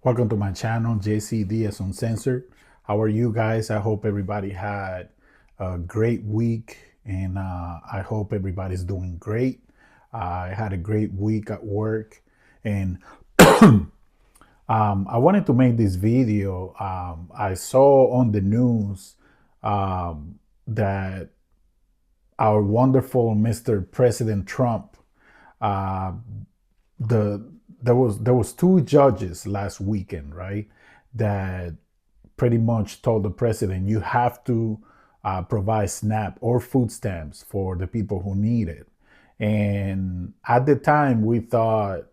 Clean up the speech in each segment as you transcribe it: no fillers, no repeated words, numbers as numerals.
Welcome to my channel, JC Diaz Uncensored. How are you guys? I hope everybody had a great week and I hope everybody's doing great. I had a great week at work and I wanted to make this video. I saw on the news that our wonderful Mr. President Trump, uh, the there was two judges last weekend, right, that pretty much told the president you have to provide SNAP or food stamps for the people who need it. And at the time, we thought,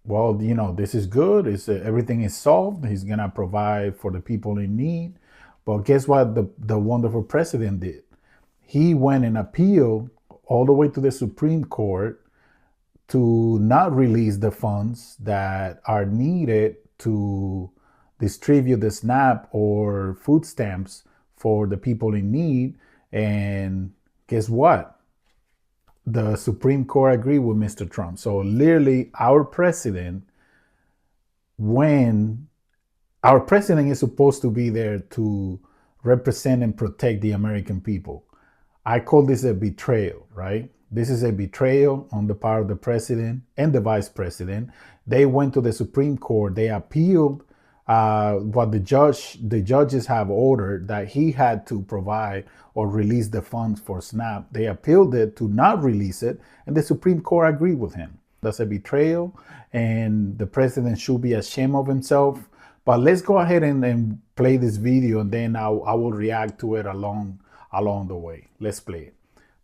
well, this is good. It's everything is solved. He's gonna provide for the people in need. But guess what? The wonderful president did. He went and appealed all the way to the Supreme Court to not release the funds that are needed to distribute the SNAP or food stamps for the people in need. And guess what? The Supreme Court agreed with Mr. Trump. So literally, when our president is supposed to be there to represent and protect the American people, I call this a betrayal, right? This is a betrayal on the part of the president and the vice president. They went to the Supreme Court. They appealed what the judges have ordered, that he had to provide or release the funds for SNAP. They appealed it to not release it, and the Supreme Court agreed with him. That's a betrayal, and the president should be ashamed of himself. But let's go ahead and play this video, and then I will react to it along the way. Let's play it.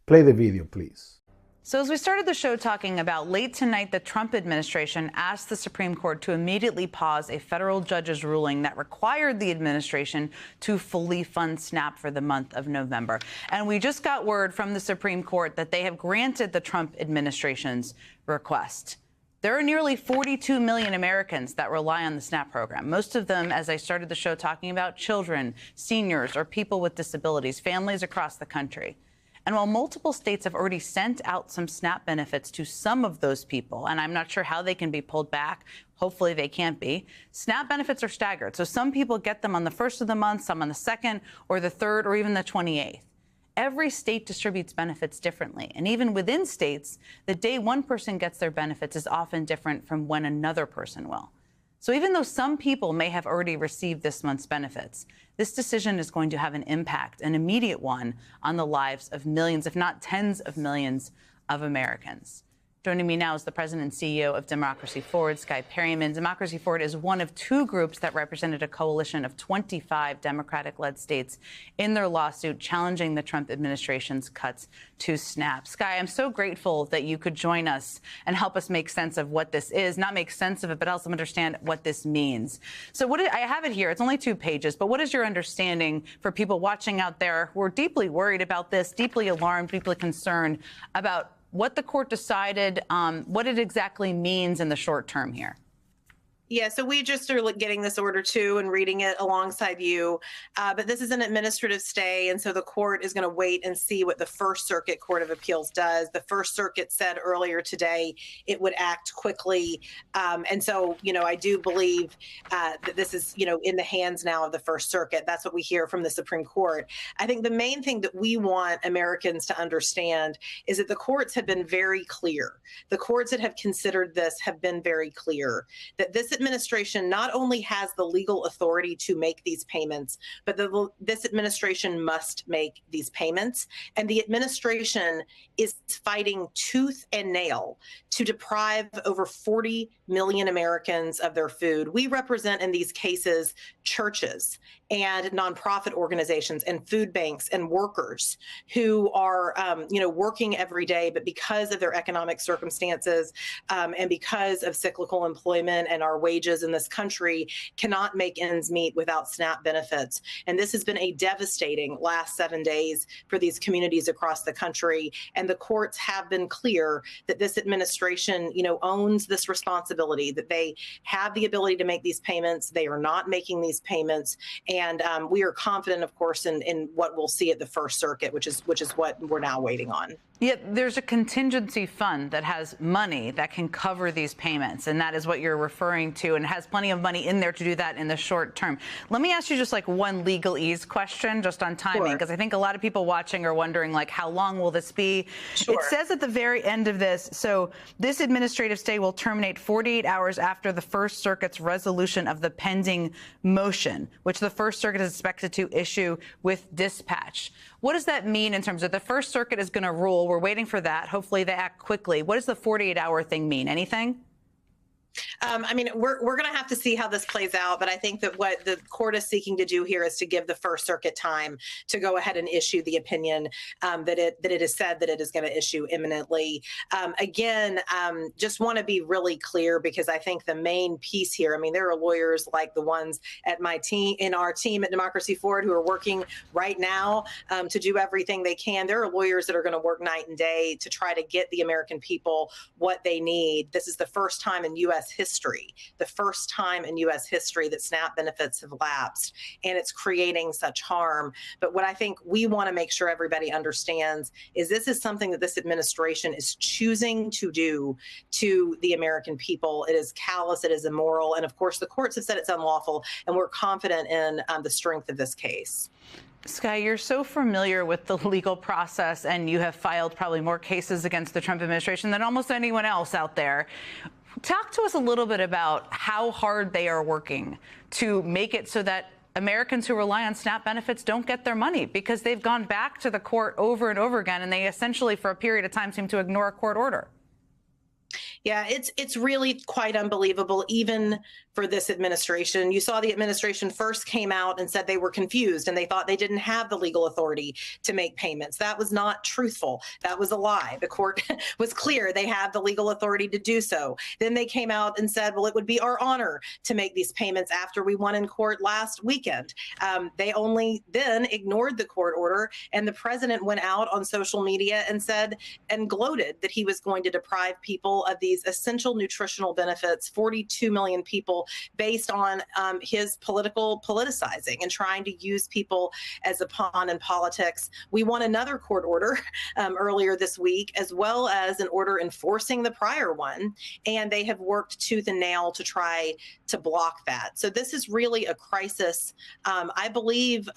Play the video, please. So as we started the show talking about, late tonight, the Trump administration asked the Supreme Court to immediately pause a federal judge's ruling that required the administration to fully fund SNAP for the month of November. And we just got word from the Supreme Court that they have granted the Trump administration's request. There are nearly 42 million Americans that rely on the SNAP program. Most of them, as I started the show talking about, children, seniors, or people with disabilities, families across the country. And while multiple states have already sent out some SNAP benefits to some of those people, and I'm not sure how they can be pulled back, hopefully they can't be, SNAP benefits are staggered. So some people get them on the 1st of the month, some on the 2nd or the 3rd or even the 28th. Every state distributes benefits differently. And even within states, the day one person gets their benefits is often different from when another person will. So even though some people may have already received this month's benefits, this decision is going to have an impact, an immediate one, on the lives of millions, if not tens of millions of Americans. Joining me now is the president and CEO of Democracy Forward, Skye Perryman. Democracy Forward is one of two groups that represented a coalition of 25 Democratic-led states in their lawsuit challenging the Trump administration's cuts to SNAP. Skye, I'm so grateful that you could join us and help us make sense of what this is, not make sense of it, but also understand what this means. So I have it here. It's only 2 pages, but what is your understanding for people watching out there who are deeply worried about this, deeply alarmed, deeply concerned about what the court decided, what it exactly means in the short term here? Yeah, so we just are getting this order too and reading it alongside you. But this is an administrative stay, and so the court is going to wait and see what the First Circuit Court of Appeals does. The First Circuit said earlier today it would act quickly. And so, I do believe that this is, in the hands now of the First Circuit. That's what we hear from the Supreme Court. I think the main thing that we want Americans to understand is that the courts have been very clear. The courts that have considered this have been very clear that this administration not only has the legal authority to make these payments, but this administration must make these payments. And the administration is fighting tooth and nail to deprive over 40 million Americans of their food. We represent in these cases churches and nonprofit organizations and food banks and workers who are, working every day, but because of their economic circumstances and because of cyclical employment and our wages in this country, cannot make ends meet without SNAP benefits. And this has been a devastating last 7 days for these communities across the country. And the courts have been clear that this administration, owns this responsibility, that they have the ability to make these payments. They are not making these payments. And we are confident, of course, in what we'll see at the First Circuit, which is what we're now waiting on. Yet there's a contingency fund that has money that can cover these payments, and that is what you're referring to, and has plenty of money in there to do that in the short term. Let me ask you just like one legalese question just on timing, because I think a lot of people watching are wondering, like, how long will this be? Sure. It says at the very end of this, so this administrative stay will terminate 48 hours after the First Circuit's resolution of the pending motion, which the First Circuit is expected to issue with dispatch. What does that mean in terms of the First Circuit is going to rule? We're waiting for that. Hopefully they act quickly. What does the 48-hour thing mean? Anything? I mean, we're going to have to see how this plays out, but I think that what the court is seeking to do here is to give the First Circuit time to go ahead and issue the opinion that it is said that it is going to issue imminently. Again, just want to be really clear, because I think the main piece here, I mean, there are lawyers like the ones at my team, in our team at Democracy Forward, who are working right now to do everything they can. There are lawyers that are going to work night and day to try to get the American people what they need. This is the first time in U.S. history, the first time in U.S. history that SNAP benefits have lapsed, and it's creating such harm. But what I think we want to make sure everybody understands is this is something that this administration is choosing to do to the American people. It is callous, it is immoral, and of course the courts have said it's unlawful, and we're confident in the strength of this case. Skye, you're so familiar with the legal process, and you have filed probably more cases against the Trump administration than almost anyone else out there. Talk to us a little bit about how hard they are working to make it so that Americans who rely on SNAP benefits don't get their money, because they've gone back to the court over and over again, and they essentially, for a period of time, seem to ignore a court order. Yeah, it's really quite unbelievable, even for this administration. You saw the administration first came out and said they were confused and they thought they didn't have the legal authority to make payments. That was not truthful. That was a lie. The court was clear they have the legal authority to do so. Then they came out and said, well, it would be our honor to make these payments after we won in court last weekend. They only then ignored the court order, and the president went out on social media and said and gloated that he was going to deprive people of these essential nutritional benefits, 42 million people, based on his politicizing and trying to use people as a pawn in politics. We won another court order earlier this week, as well as an order enforcing the prior one, and they have worked tooth and nail to try to block that. So this is really a crisis, I believe,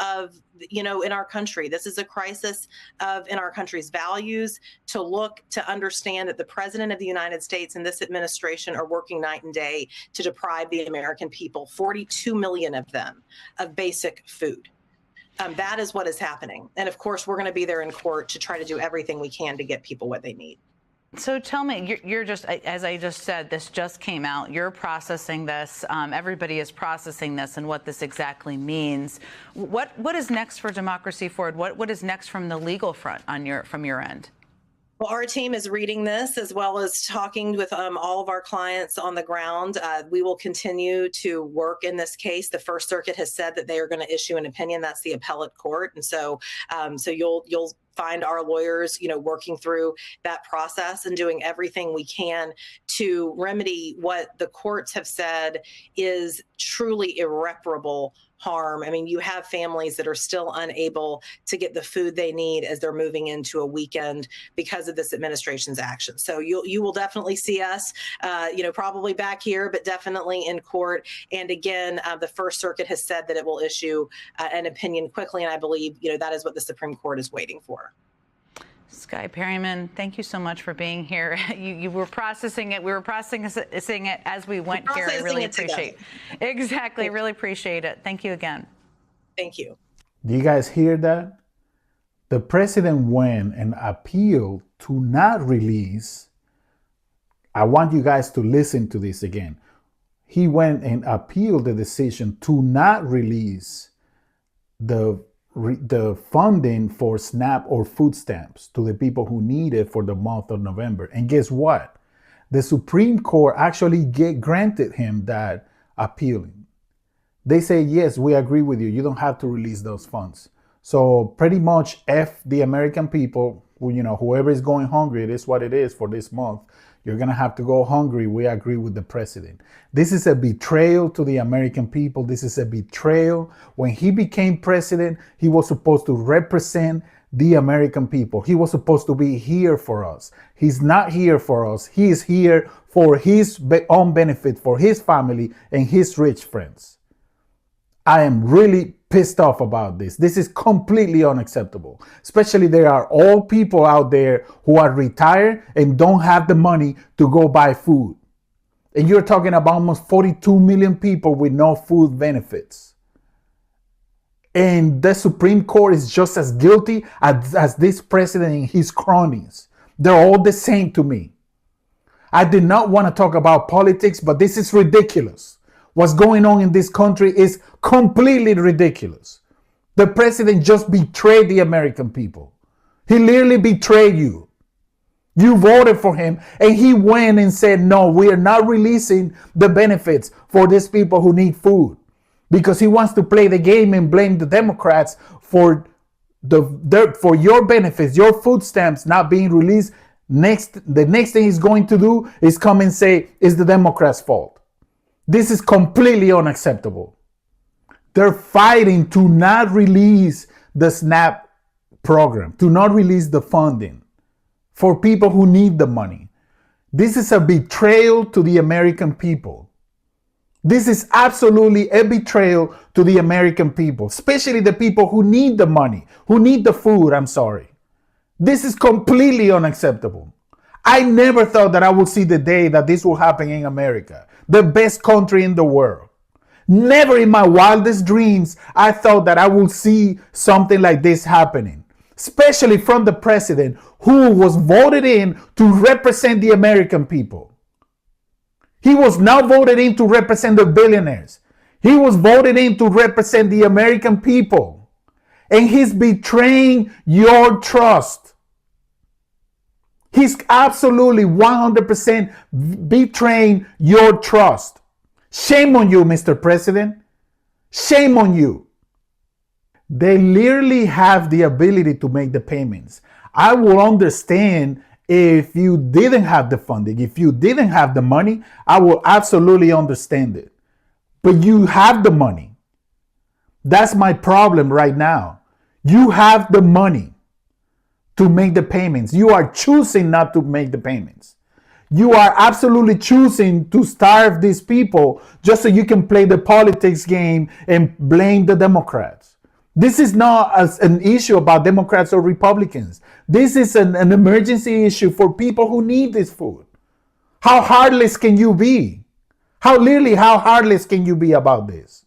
in our country. This is a crisis in our country's values, to understand that the president of the United States and this administration are working night and day to deprive the American people, 42 million of them, of basic food. That is what is happening. And of course, we're going to be there in court to try to do everything we can to get people what they need. So tell me, you're just, as I just said, this just came out. You're processing this. Everybody is processing this and what this exactly means. What is next for Democracy Forward? What is next from the legal front from your end? Well, our team is reading this, as well as talking with all of our clients on the ground. We will continue to work in this case. The First Circuit has said that they are going to issue an opinion. That's the appellate court, and so you'll find our lawyers, working through that process and doing everything we can to remedy what the courts have said is truly irreparable harm. I mean, you have families that are still unable to get the food they need as they're moving into a weekend because of this administration's action. So you will definitely see us, probably back here, but definitely in court. And again, the First Circuit has said that it will issue an opinion quickly, and I believe that is what the Supreme Court is waiting for. Skye Perryman, thank you so much for being here. You were processing it. We were processing it as we went here. I really appreciate it. Exactly. Really appreciate it. Thank you again. Thank you. Do you guys hear that? The president went and appealed to not release. I want you guys to listen to this again. He went and appealed the decision to not release the funding for SNAP or food stamps to the people who need it for the month of November. And guess what? The Supreme Court actually granted him that appealing. They say, yes, we agree with you. You don't have to release those funds. So pretty much F the American people, whoever is going hungry, it is what it is for this month. You're going to have to go hungry. We agree with the president. This is a betrayal to the American people. This is a betrayal. When he became president, he was supposed to represent the American people. He was supposed to be here for us. He's not here for us. He is here for his own benefit, for his family and his rich friends. I am really pissed off about this. This is completely unacceptable. Especially there are old people out there who are retired and don't have the money to go buy food. And you're talking about almost 42 million people with no food benefits. And the Supreme Court is just as guilty as this president and his cronies. They're all the same to me. I did not want to talk about politics, but this is ridiculous. What's going on in this country is completely ridiculous. The president just betrayed the American people. He literally betrayed you. You voted for him and he went and said, no, we are not releasing the benefits for these people who need food, because he wants to play the game and blame the Democrats for your benefits, your food stamps not being released. The next thing he's going to do is come and say it's the Democrats' fault. This is completely unacceptable. They're fighting to not release the SNAP program, to not release the funding for people who need the money. This is a betrayal to the American people. This is absolutely a betrayal to the American people, especially the people who need the money, who need the food. I'm sorry. This is completely unacceptable. I never thought that I would see the day that this will happen in America, the best country in the world. Never in my wildest dreams I thought that I would see something like this happening, especially from the president who was voted in to represent the American people. He was not voted in to represent the billionaires. He was voted in to represent the American people. And he's betraying your trust. He's absolutely 100% betraying your trust. Shame on you, Mr. President. Shame on you. They literally have the ability to make the payments. I will understand if you didn't have the funding, if you didn't have the money, I will absolutely understand it. But you have the money. That's my problem right now. You have the money to make the payments. You are choosing not to make the payments. You are absolutely choosing to starve these people just so you can play the politics game and blame the Democrats. This is not an issue about Democrats or Republicans. This is an emergency issue for people who need this food. How heartless can you be? How heartless can you be about this?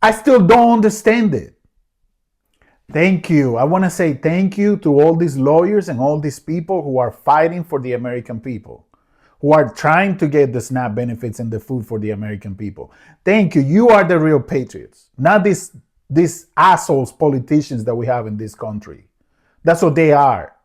I still don't understand it. Thank you. I want to say thank you to all these lawyers and all these people who are fighting for the American people, who are trying to get the SNAP benefits and the food for the American people. Thank you. You are the real patriots, not these assholes politicians that we have in this country. That's what they are.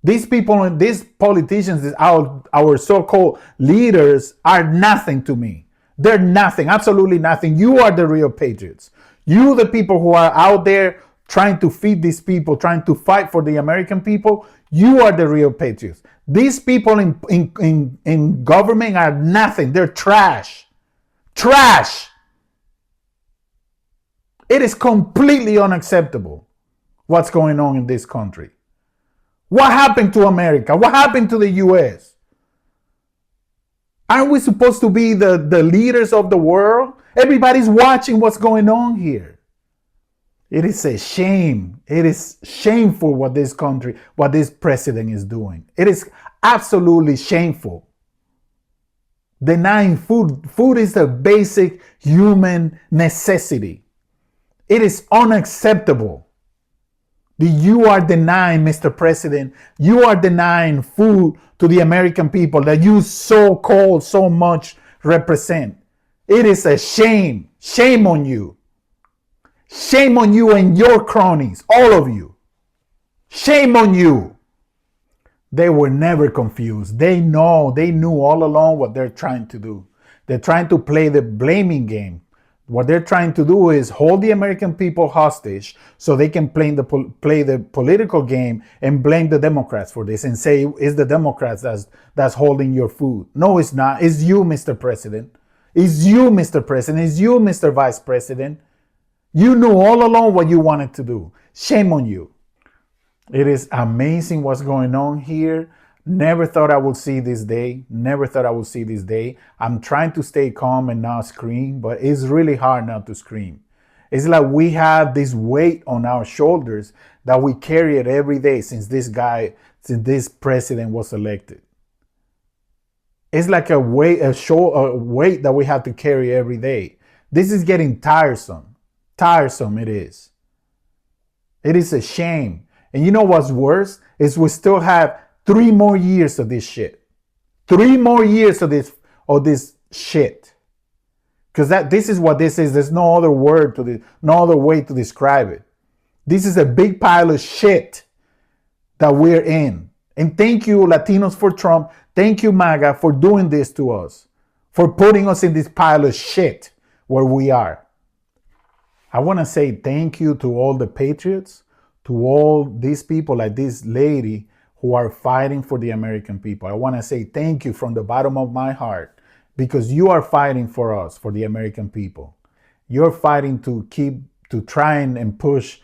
These people and these politicians, our so-called leaders, are nothing to me. They're nothing, absolutely nothing. You are the real patriots. You, the people who are out there trying to feed these people, trying to fight for the American people, you are the real patriots. These people in government are nothing. They're trash. Trash. It is completely unacceptable what's going on in this country. What happened to America? What happened to the U.S.? Aren't we supposed to be the leaders of the world? Everybody's watching what's going on here. It is a shame. It is shameful what this president is doing. It is absolutely shameful. Denying food. Food is a basic human necessity. It is unacceptable that you are denying, Mr. President, you are denying food to the American people that you so much represent. It is a shame. Shame on you. Shame on you and your cronies, all of you. Shame on you. They were never confused. They knew all along what they're trying to do. They're trying to play the blaming game. What they're trying to do is hold the American people hostage so they can play the political game and blame the Democrats for this and say it's the Democrats that's holding your food. No, it's not. It's you, Mr. President. It's you, Mr. President. It's you, Mr. Vice President. You knew all along what you wanted to do. Shame on you. It is amazing what's going on here. Never thought I would see this day. Never thought I would see this day. I'm trying to stay calm and not scream, but it's really hard not to scream. It's like we have this weight on our shoulders that we carry it every day since this president was elected. It's like a weight that we have to carry every day. This is getting tiresome. Tiresome it is. It is a shame. And you know what's worse is we still have 3 more years of this shit. 3 more years of this shit. Because this is what this is. There's no other no other way to describe it. This is a big pile of shit that we're in. And thank you, Latinos for Trump. Thank you, MAGA, for doing this to us. For putting us in this pile of shit where we are. I want to say thank you to all the patriots, to all these people like this lady who are fighting for the American people. I want to say thank you from the bottom of my heart because you are fighting for us, for the American people. You're fighting to try and push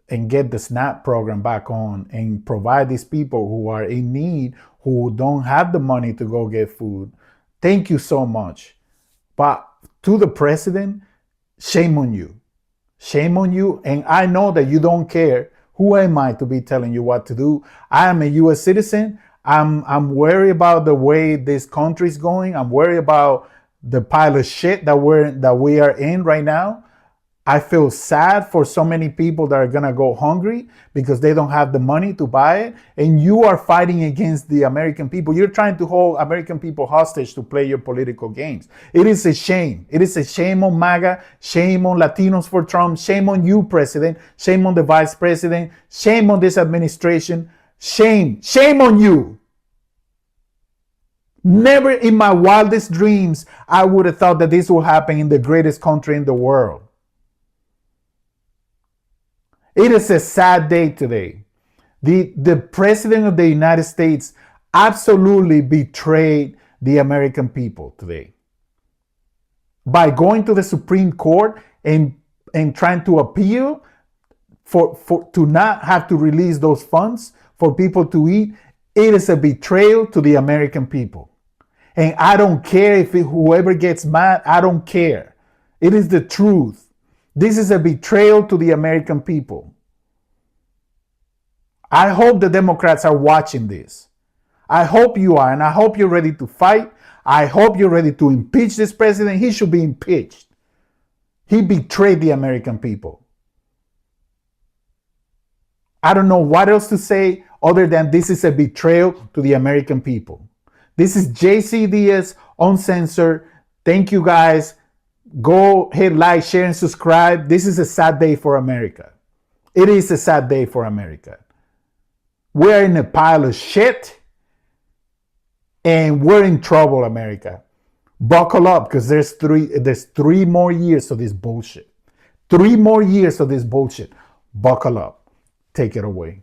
and get the SNAP program back on and provide these people who are in need, who don't have the money to go get food. Thank you so much. But to the president, shame on you. Shame on you. And I know that you don't care. Who am I to be telling you what to do? I am a U.S. citizen. I'm worried about the way this country is going. I'm worried about the pile of shit that we are in right now. I feel sad for so many people that are gonna go hungry because they don't have the money to buy it. And you are fighting against the American people. You're trying to hold American people hostage to play your political games. It is a shame. It is a shame on MAGA, shame on Latinos for Trump, shame on you, President, shame on the Vice President, shame on this administration. Shame on you. Never in my wildest dreams I would have thought that this would happen in the greatest country in the world. It is a sad day today. The President of the United States absolutely betrayed the American people today by going to the Supreme Court and trying to appeal to not have to release those funds for people to eat. It is a betrayal to the American people. And I don't care if whoever gets mad, I don't care. It is the truth. This is a betrayal to the American people. I hope the Democrats are watching this. I hope you are, and I hope you're ready to fight. I hope you're ready to impeach this president. He should be impeached. He betrayed the American people. I don't know what else to say other than this is a betrayal to the American people. This is JC Diaz, Uncensored. Thank you guys. Go hit like, share, and subscribe. This is a sad day for America. It is a sad day for America. We're in a pile of shit and we're in trouble, America. Buckle up because there's three more years of this bullshit. 3 more years of this bullshit. Buckle up. Take it away.